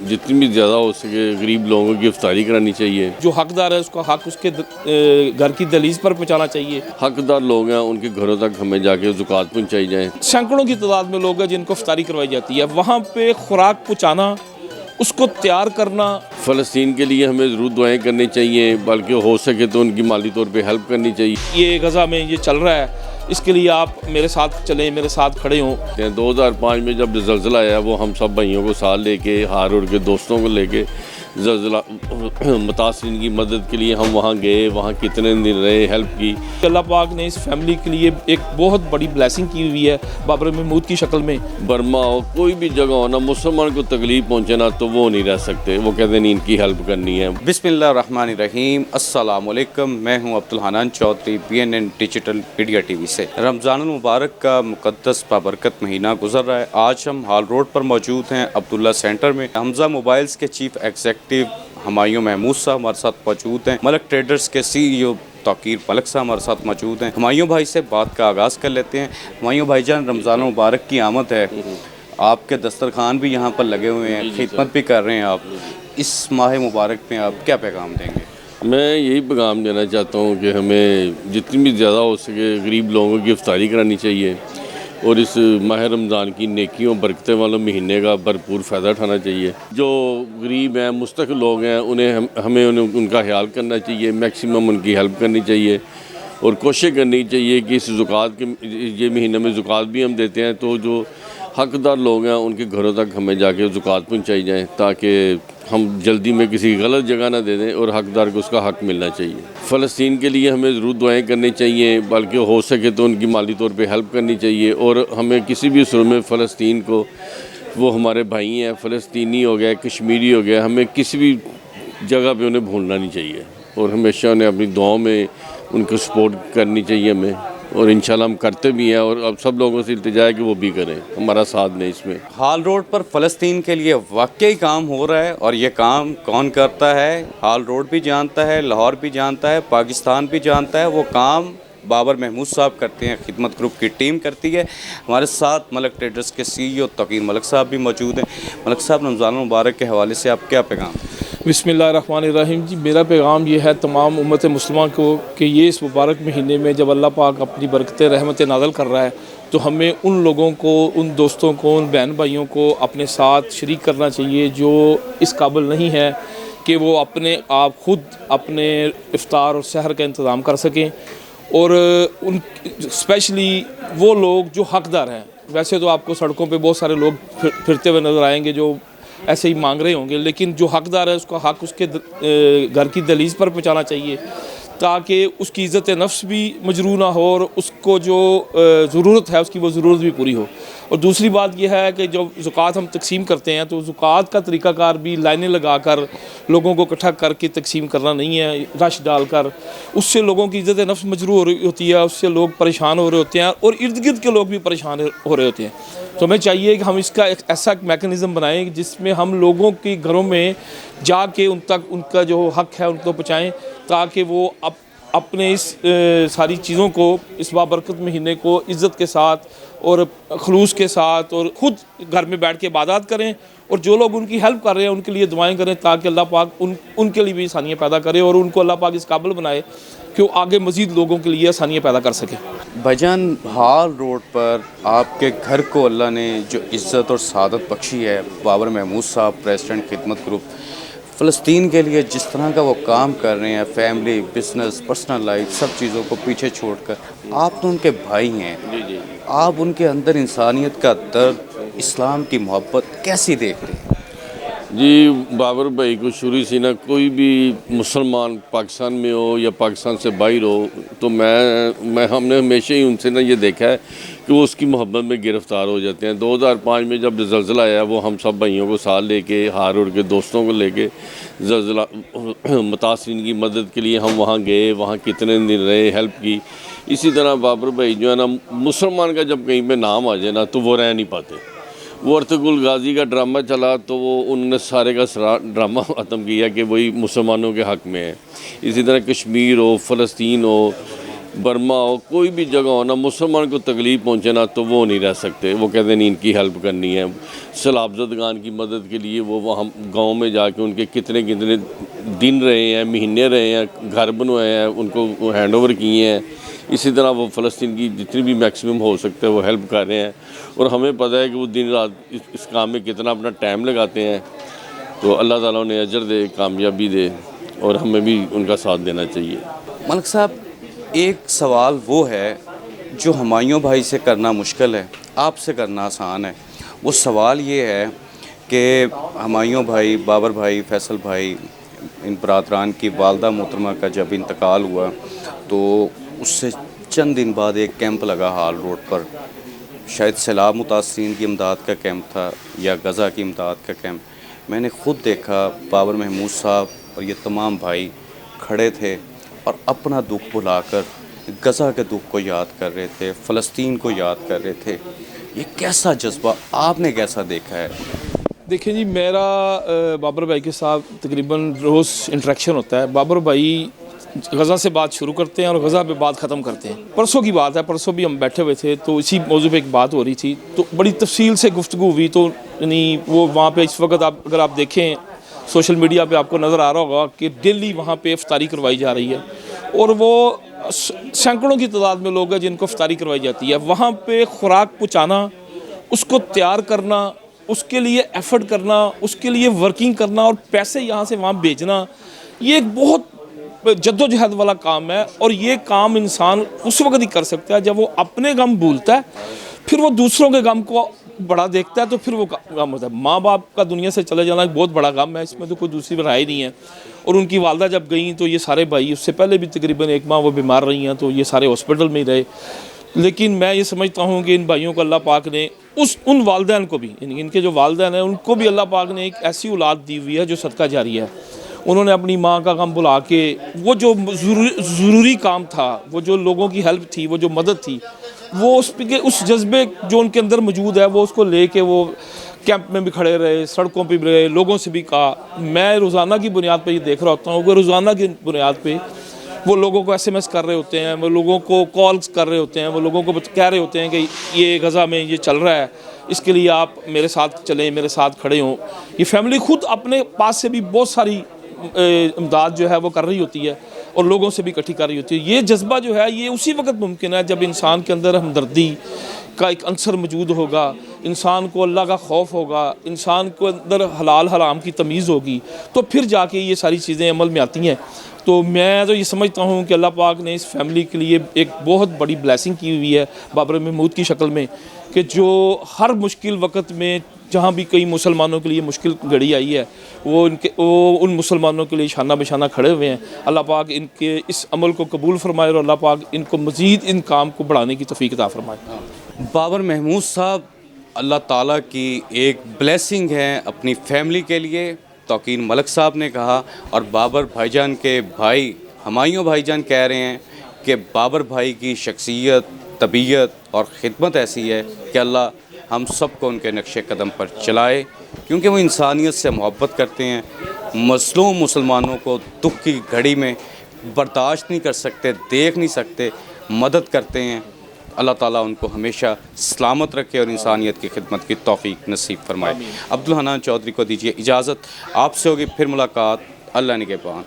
جتنی بھی زیادہ ہو سکے غریب لوگوں کی افطاری کرانی چاہیے. جو حقدار ہے اس کا حق اس کے گھر کی دہلیز پر پہنچانا چاہیے. حقدار لوگ ہیں ان کے گھروں تک ہمیں جا کے زکوٰۃ پہنچائی جائیں. سینکڑوں کی تعداد میں لوگ ہیں جن کو افطاری کروائی جاتی ہے، وہاں پہ خوراک پہنچانا، اس کو تیار کرنا. فلسطین کے لیے ہمیں ضرور دعائیں کرنی چاہیے، بلکہ ہو سکے تو ان کی مالی طور پہ ہیلپ کرنی چاہیے. یہ غزہ میں یہ چل رہا ہے، اس کے لیے آپ میرے ساتھ چلیں، میرے ساتھ کھڑے ہوں. 2005 میں جب زلزلہ آیا وہ ہم سب بھائیوں کو ساتھ لے کے، ہار اڑ کے دوستوں کو لے کے زلزلہ متاثرین کی مدد کے لیے ہم وہاں گئے. وہاں کتنے دن رہے، ہیلپ کی. اللہ پاک نے اس فیملی کے لیے ایک بہت بڑی بلیسنگ کی ہوئی ہے بابر محمود کی شکل میں. برما ہو، کوئی بھی جگہ ہو نا، مسلمان کو تکلیف پہنچے نا تو وہ نہیں رہ سکتے. وہ کہتے ہیں ان کی ہیلپ کرنی ہے. بسم اللہ الرحمن الرحیم. السلام علیکم. میں ہوں Abdul Hanan Chaudhry, BNN digital media T V سے. رمضان المبارک کا مقدس بابرکت مہینہ گزر رہا ہے. آج ہم ہال روڈ پر موجود ہیں عبداللہ سینٹر میں. حمزہ موبائلز کے چیف ایگزیکٹو ہمایوں محمود صاحب ہمارے ساتھ موجود ہیں. ملک ٹریڈرز کے CEO توقیر ملک صاحب ہمارے ساتھ موجود ہیں. ہمایوں بھائی سے بات کا آغاز کر لیتے ہیں. ہمایوں بھائی جان، رمضان المبارک کی آمد ہے، آپ کے دسترخوان بھی یہاں پر لگے ہوئے ہیں، خدمت بھی کر رہے ہیں آپ. اس ماہ مبارک میں آپ کیا پیغام دیں گے؟ میں یہی پیغام دینا چاہتا ہوں کہ ہمیں جتنی بھی زیادہ ہو سکے غریب لوگوں کی افطاری کرانی چاہیے، اور اس ماہ رمضان کی نیکیوں برکتیں والوں مہینے کا بھرپور فائدہ اٹھانا چاہیے. جو غریب ہیں، مستحق لوگ ہیں، ہمیں ان کا خیال کرنا چاہیے. میکسیمم ان کی ہیلپ کرنی چاہیے، اور کوشش کرنی چاہیے کہ اس زکوٰۃ کے یہ مہینے میں زکوٰۃ بھی ہم دیتے ہیں تو جو حقدار لوگ ہیں ان کے گھروں تک ہمیں جا کے زکوٰۃ پہنچائی جائیں، تاکہ ہم جلدی میں کسی غلط جگہ نہ دے دیں اور حقدار کو اس کا حق ملنا چاہیے. فلسطین کے لیے ہمیں ضرور دعائیں کرنی چاہیے، بلکہ ہو سکے تو ان کی مالی طور پہ ہیلپ کرنی چاہیے. اور ہمیں کسی بھی صورت میں فلسطین کو، وہ ہمارے بھائی ہیں، فلسطینی ہو گئے، کشمیری ہو گیا، ہمیں کسی بھی جگہ پہ انہیں بھولنا نہیں چاہیے، اور ہمیشہ انہیں اپنی دعاؤں میں ان کو سپورٹ کرنی چاہیے ہمیں. اور انشاءاللہ ہم کرتے بھی ہیں، اور اب سب لوگوں سے التجا ہے کہ وہ بھی کریں، ہمارا ساتھ دیں اس میں. ہال روڈ پر فلسطین کے لیے واقعی کام ہو رہا ہے، اور یہ کام کون کرتا ہے؟ ہال روڈ بھی جانتا ہے، لاہور بھی جانتا ہے، پاکستان بھی جانتا ہے. وہ کام بابر محمود صاحب کرتے ہیں، خدمت گروپ کی ٹیم کرتی ہے. ہمارے ساتھ ملک ٹریڈرز کے CEO توقیر ملک صاحب بھی موجود ہیں. ملک صاحب، رمضان المبارک کے حوالے سے آپ کیا پیغام؟ بسم اللہ الرحمن الرحیم. جی، میرا پیغام یہ ہے تمام امت مسلمہ کو کہ یہ اس مبارک مہینے میں جب اللہ پاک اپنی برکتیں رحمتیں نازل کر رہا ہے تو ہمیں ان لوگوں کو، ان دوستوں کو، ان بہن بھائیوں کو اپنے ساتھ شریک کرنا چاہیے جو اس قابل نہیں ہے کہ وہ اپنے آپ خود اپنے افطار اور سحر کا انتظام کر سکیں. اور ان اسپیشلی وہ لوگ جو حقدار ہیں. ویسے تو آپ کو سڑکوں پہ بہت سارے لوگ پھرتے ہوئے نظر آئیں گے جو ایسے ہی مانگ رہے ہوں گے، لیکن جو حقدار ہے اس کا حق اس کے گھر کی دہلیز پر پہنچانا چاہیے، تاکہ اس کی عزت نفس بھی مجروح نہ ہو، اور اس کو جو ضرورت ہے اس کی وہ ضرورت بھی پوری ہو. اور دوسری بات یہ ہے کہ جب زکوٰۃ ہم تقسیم کرتے ہیں تو زکوٰۃ کا طریقہ کار بھی لائنیں لگا کر لوگوں کو اکٹھا کر کے تقسیم کرنا نہیں ہے، رش ڈال کر. اس سے لوگوں کی عزت نفس مجروح ہو رہی ہوتی ہے، اس سے لوگ پریشان ہو رہے ہوتے ہیں، اور ارد گرد کے لوگ بھی پریشان ہو رہے ہوتے ہیں. تو ہمیں چاہیے کہ ہم اس کا ایک ایسا میکنزم بنائیں جس میں ہم لوگوں کے گھروں میں جا کے ان تک ان کا جو حق ہے ان کو پہنچائیں، تاکہ وہ اپنے اس ساری چیزوں کو، اس بابرکت مہینے کو عزت کے ساتھ اور خلوص کے ساتھ اور خود گھر میں بیٹھ کے عبادات کریں. اور جو لوگ ان کی ہیلپ کر رہے ہیں ان کے لیے دعائیں کریں، تاکہ اللہ پاک ان کے لیے بھی آسانیاں پیدا کرے، اور ان کو اللہ پاک اس قابل بنائے کہ وہ آگے مزید لوگوں کے لیے آسانیاں پیدا کر سکیں. بھجن، ہال روڈ پر آپ کے گھر کو اللہ نے جو عزت اور سعادت بخشی ہے، بابر محمود صاحب پریزیڈنٹ خدمت گروپ، فلسطین کے لیے جس طرح کا وہ کام کر رہے ہیں، فیملی، بزنس، پرسنل لائف، سب چیزوں کو پیچھے چھوڑ کر، آپ تو ان کے بھائی ہیں. آپ ان کے اندر انسانیت کا درد، اسلام کی محبت کیسی دیکھ رہے ہیں؟ جی، بابر بھائی کو شروع سے نہ کوئی بھی مسلمان پاکستان میں ہو یا پاکستان سے باہر ہو تو ہم نے ہمیشہ ہی ان سے یہ دیکھا ہے کہ وہ اس کی محبت میں گرفتار ہو جاتے ہیں. 2005 میں جب زلزلہ آیا وہ ہم سب بھائیوں کو ساتھ لے کے، ہار اڑ کے دوستوں کو لے کے زلزلہ متاثرین کی مدد کے لیے ہم وہاں گئے. وہاں کتنے دن رہے، ہیلپ کی. اسی طرح بابر بھائی جو ہے نا، مسلمان کا جب کہیں پہ نام آ جائے نا تو وہ رہ نہیں پاتے. وہ ارطغرل غازی کا ڈرامہ چلا تو انہوں نے سارے کا سارا ڈرامہ ختم کیا کہ وہی مسلمانوں کے حق میں ہے. اسی طرح کشمیر ہو، فلسطین ہو، برما ہو, کوئی بھی جگہ ہو نا, مسلمان کو تکلیف پہنچے نا تو وہ نہیں رہ سکتے. وہ کہتے ہیں نہیں ان کی ہیلپ کرنی ہے. سیلاب زدگان کی مدد کے لیے وہ وہاں گاؤں میں جا کے ان کے کتنے دن رہے ہیں, مہینے رہے ہیں, گھر بنوائے ہیں, ان کو ہینڈ اوور کیے ہیں. اسی طرح وہ فلسطین کی جتنی بھی میکسیمم ہو سکتا ہے وہ ہیلپ کر رہے ہیں. اور ہمیں پتہ ہے کہ وہ دن رات اس کام میں کتنا اپنا ٹائم لگاتے ہیں. تو اللہ تعالیٰ انہیں اجر دے, کامیابی دے, اور ہمیں بھی ان کا ساتھ دینا چاہیے. ملک صاحب ایک سوال وہ ہے جو ہمایوں بھائی سے کرنا مشکل ہے, آپ سے کرنا آسان ہے. وہ سوال یہ ہے کہ ہمایوں بھائی, بابر بھائی, فیصل بھائی, ان برادران کی والدہ محترمہ کا جب انتقال ہوا تو اس سے چند دن بعد ایک کیمپ لگا ہال روڈ پر. شاید سیلاب متاثرین کی امداد کا کیمپ تھا یا غزہ کی امداد کا کیمپ. میں نے خود دیکھا بابر محمود صاحب اور یہ تمام بھائی کھڑے تھے اور اپنا دکھ بھلا کر غزہ کے دکھ کو یاد کر رہے تھے, فلسطین کو یاد کر رہے تھے. یہ کیسا جذبہ آپ نے کیسا دیکھا ہے؟ دیکھیں جی, میرا بابر بھائی کے ساتھ تقریباً روز انٹریکشن ہوتا ہے. بابر بھائی غزہ سے بات شروع کرتے ہیں اور غزہ پہ بات ختم کرتے ہیں. پرسوں کی بات ہے, پرسوں بھی ہم بیٹھے ہوئے تھے تو اسی موضوع پہ ایک بات ہو رہی تھی تو بڑی تفصیل سے گفتگو ہوئی. تو یعنی وہ وہاں پہ اس وقت اگر آپ دیکھیں سوشل میڈیا پہ آپ کو نظر آ رہا ہوگا کہ ڈیلی وہاں پہ افطاری کروائی جا رہی ہے, اور وہ سینکڑوں کی تعداد میں لوگ ہیں جن کو افطاری کروائی جاتی ہے. وہاں پہ خوراک پہنچانا, اس کو تیار کرنا, اس کے لیے ایفرٹ کرنا, اس کے لیے ورکنگ کرنا اور پیسے یہاں سے وہاں بھیجنا, یہ ایک بہت جد و جہد والا کام ہے. اور یہ کام انسان اس وقت ہی کر سکتا ہے جب وہ اپنے غم بھولتا ہے, پھر وہ دوسروں کے غم کو بڑا دیکھتا ہے, تو پھر وہ غم ہوتا ہے. ماں باپ کا دنیا سے چلے جانا ایک بہت بڑا غم ہے, اس میں تو کوئی دوسری رائے نہیں ہے. اور ان کی والدہ جب گئیں تو یہ سارے بھائی, اس سے پہلے بھی تقریباً 1 ماہ وہ بیمار رہی ہیں, تو یہ سارے ہاسپٹل میں ہی رہے. لیکن میں یہ سمجھتا ہوں کہ ان بھائیوں کو اللہ پاک نے ان والدین کو بھی, یعنی ان کے جو والدین ہیں ان کو بھی اللہ پاک نے ایک ایسی اولاد دی ہوئی ہے جو صدقہ جاری ہے. انہوں نے اپنی ماں کا غم بھلا کے وہ جو ضروری کام تھا, وہ جو لوگوں کی ہیلپ تھی, وہ جو مدد تھی, وہ اس جذبے جو ان کے اندر موجود ہے وہ اس کو لے کے وہ کیمپ میں بھی کھڑے رہے, سڑکوں پہ بھی رہے, لوگوں سے بھی کہا. میں روزانہ کی بنیاد پہ یہ دیکھ رہا ہوتا ہوں کہ روزانہ کی بنیاد پہ وہ لوگوں کو SMS کر رہے ہوتے ہیں, وہ لوگوں کو کالز کر رہے ہوتے ہیں, وہ لوگوں کو کہہ رہے ہوتے ہیں کہ یہ غزہ میں یہ چل رہا ہے, اس کے لیے آپ میرے ساتھ چلیں, میرے ساتھ کھڑے ہوں. یہ فیملی خود اپنے پاس سے بھی بہت ساری امداد جو ہے وہ کر رہی ہوتی ہے اور لوگوں سے بھی اکٹھی کر رہی ہوتی ہے. یہ جذبہ جو ہے یہ اسی وقت ممکن ہے جب انسان کے اندر ہمدردی کا ایک عنصر موجود ہوگا, انسان کو اللہ کا خوف ہوگا, انسان کو اندر حلال حرام کی تمیز ہوگی, تو پھر جا کے یہ ساری چیزیں عمل میں آتی ہیں. تو میں تو یہ سمجھتا ہوں کہ اللہ پاک نے اس فیملی کے لیے ایک بہت بڑی بلیسنگ کی ہوئی ہے بابر محمود کی شکل میں, کہ جو ہر مشکل وقت میں جہاں بھی کئی مسلمانوں کے لیے مشکل گھڑی آئی ہے وہ ان مسلمانوں کے لیے شانہ بشانہ کھڑے ہوئے ہیں. اللہ پاک ان کے اس عمل کو قبول فرمائے اور اللہ پاک ان کو مزید ان کام کو بڑھانے کی توفیق عطا فرمائے. بابر محمود صاحب اللہ تعالیٰ کی ایک بلیسنگ ہے اپنی فیملی کے لیے. توقیر ملک صاحب نے کہا, اور بابر بھائی جان کے بھائی ہمایوں بھائی جان کہہ رہے ہیں کہ بابر بھائی کی شخصیت, طبیعت اور خدمت ایسی ہے کہ اللہ ہم سب کو ان کے نقش قدم پر چلائے, کیونکہ وہ انسانیت سے محبت کرتے ہیں. مظلوم مسلمانوں کو دکھ کی گھڑی میں برداشت نہیں کر سکتے, دیکھ نہیں سکتے, مدد کرتے ہیں. اللہ تعالیٰ ان کو ہمیشہ سلامت رکھے اور انسانیت کی خدمت کی توفیق نصیب فرمائے. عبدالحنان چودھری کو دیجیے اجازت, آپ سے ہوگی پھر ملاقات. اللہ نگہبان.